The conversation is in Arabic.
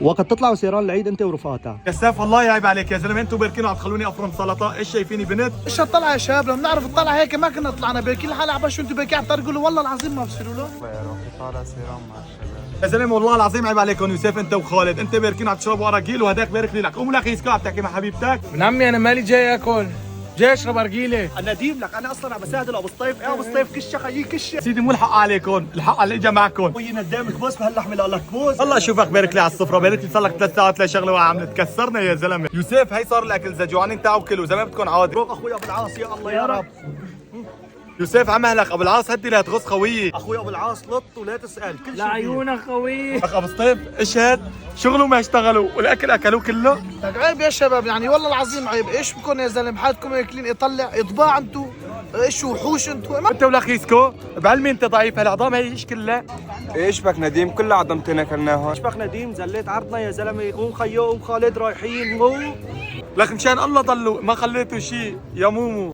وقد تطلعوا سيران العيد انت ورفقاتها. كساف والله عيب عليك يا زلمه، انتوا باركين عم تخلوني افرم سلطه. ايش شايفيني بنت؟ ايش هالطلعه يا شباب؟ لو بنعرف الطلعه هيك ما كنا طلعنا باكل الحلقه عباش وانتم باكي عم تقولوا والله العظيم ما بصيروا له. يا روحي طالع سيران مع الشباب. يا زلمه والله العظيم عيب عليكم. يوسف انت وخالد انت باركين عم تشربوا اراجيل وهداك بارك لي لك. قوم لك يسكا عم تحكي مع حبيبتك. ابن عمي انا مالي جاي اكل، جاي اشرب ارجيله. انا ديم لك، انا اصلا عم بساعد ابو الصيف. ايه ابو الصيف كشه خيي كشه. سيدي مو الحق عليكم، الحق على اللي اجى معكم. وين قدامك بوس بهاللحمه لك بوس. الله اشوفك بارك لي على السفره، بارك لي صار لك 3 ساعات لا شغله وعم تكسرنا يا زلمه. يوسف هي صار الاكل، اذا جوعانين تعالوا كلوا زي ما بدكم عادي. روق اخوي ابو العاص يا الله يا رب. يوسف عم اهلك ابو العاص هدي لا تغص خويي. اخوي ابو العاص لط ولا تسال كل شيء. لعيونك خوي. اخ ابو الصيف ايش هاد؟ شغلوا ما اشتغلوا والاكل اكلوه كله. لك عيب يا شباب، يعني والله العظيم عيب. ايش بكون يا زلمه حالكم اكلين يطلع اطباع انتو؟ ايش وحوش انتو؟ انت ولا خيسكو بعلمي انت ضعيف، هالعظام هي ايش كلها؟ ايش بك نديم؟ كل عظمتنا اكلناها. اشبك نديم زليت عرضنا يا زلمه. قوم خيو وخالد رايحين قوم. لك مشان الله ضلوا ما خليتوا شيء يا مومو.